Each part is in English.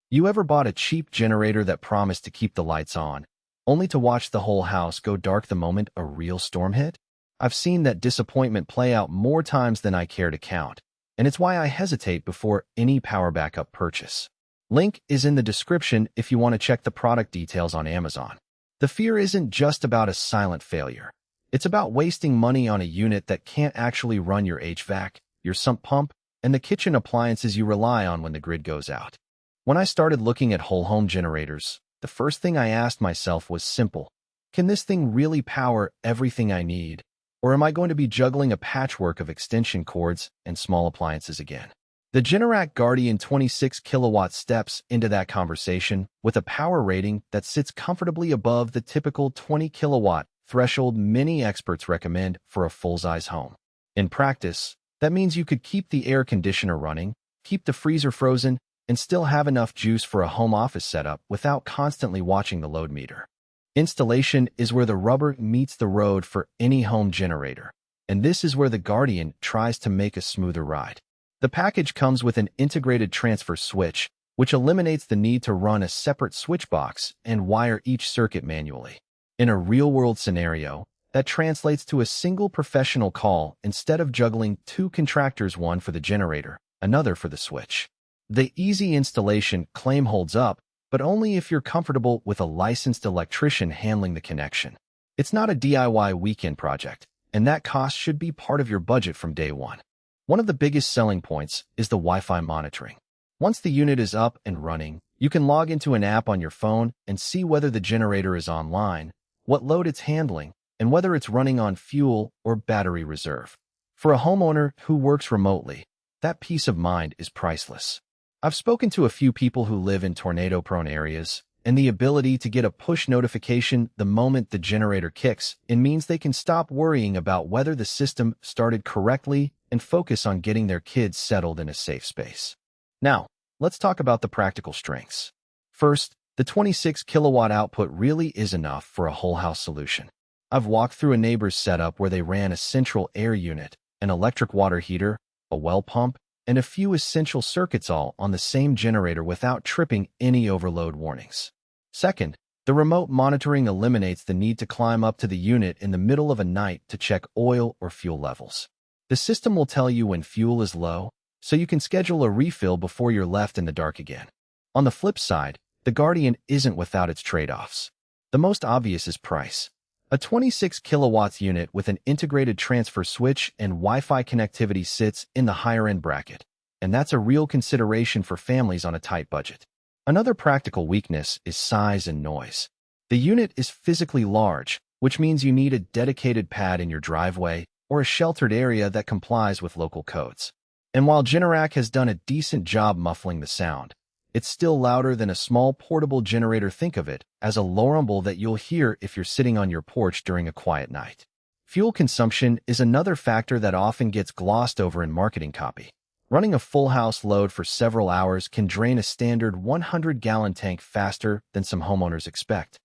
You ever bought a cheap generator that promised to keep the lights on, only to watch the whole house go dark the moment a real storm hit? I've seen that disappointment play out more times than I care to count, and it's why I hesitate before any power backup purchase. Link is in the description if you want to check the product details on Amazon. The fear isn't just about a silent failure. It's about wasting money on a unit that can't actually run your HVAC, your sump pump, and the kitchen appliances you rely on when the grid goes out. When I started looking at whole home generators, the first thing I asked myself was simple. Can this thing really power everything I need? Or am I going to be juggling a patchwork of extension cords and small appliances again? The Generac Guardian 26 kilowatt steps into that conversation with a power rating that sits comfortably above the typical 20 kilowatt threshold many experts recommend for a full-size home. In practice, that means you could keep the air conditioner running, keep the freezer frozen, and still have enough juice for a home office setup without constantly watching the load meter. Installation is where the rubber meets the road for any home generator, and this is where the Guardian tries to make a smoother ride. The package comes with an integrated transfer switch, which eliminates the need to run a separate switch box and wire each circuit manually. In a real-world scenario, that translates to a single professional call instead of juggling two contractors, one for the generator, another for the switch. The easy installation claim holds up, but only if you're comfortable with a licensed electrician handling the connection. It's not a DIY weekend project, and that cost should be part of your budget from day one. One of the biggest selling points is the Wi-Fi monitoring. Once the unit is up and running, you can log into an app on your phone and see whether the generator is online, what load it's handling, and whether it's running on fuel or battery reserve. For a homeowner who works remotely, that peace of mind is priceless. I've spoken to a few people who live in tornado-prone areas, and the ability to get a push notification the moment the generator kicks means they can stop worrying about whether the system started correctly and focus on getting their kids settled in a safe space. Now, let's talk about the practical strengths. First, the 26 kilowatt output really is enough for a whole house solution. I've walked through a neighbor's setup where they ran a central air unit, an electric water heater, a well pump, and a few essential circuits all on the same generator without tripping any overload warnings. Second, the remote monitoring eliminates the need to climb up to the unit in the middle of a night to check oil or fuel levels. The system will tell you when fuel is low, so you can schedule a refill before you're left in the dark again. On the flip side, the Guardian isn't without its trade-offs. The most obvious is price. A 26 kilowatts unit with an integrated transfer switch and Wi-Fi connectivity sits in the higher-end bracket, and that's a real consideration for families on a tight budget. Another practical weakness is size and noise. The unit is physically large, which means you need a dedicated pad in your driveway or a sheltered area that complies with local codes. And while Generac has done a decent job muffling the sound, it's still louder than a small portable generator. Think of it as a low rumble that you'll hear if you're sitting on your porch during a quiet night. Fuel consumption is another factor that often gets glossed over in marketing copy. Running a full house load for several hours can drain a standard 100-gallon tank faster than some homeowners expect.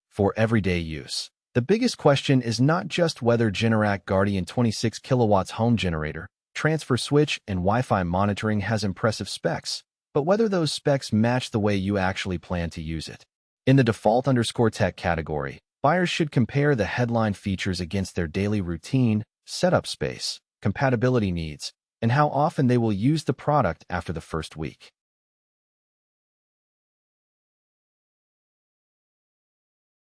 For everyday use. The biggest question is not just whether Generac Guardian 26 kilowatts home generator, transfer switch, and Wi-Fi monitoring has impressive specs, but whether those specs match the way you actually plan to use it. In the default_tech category, buyers should compare the headline features against their daily routine, setup space, compatibility needs, and how often they will use the product after the first week.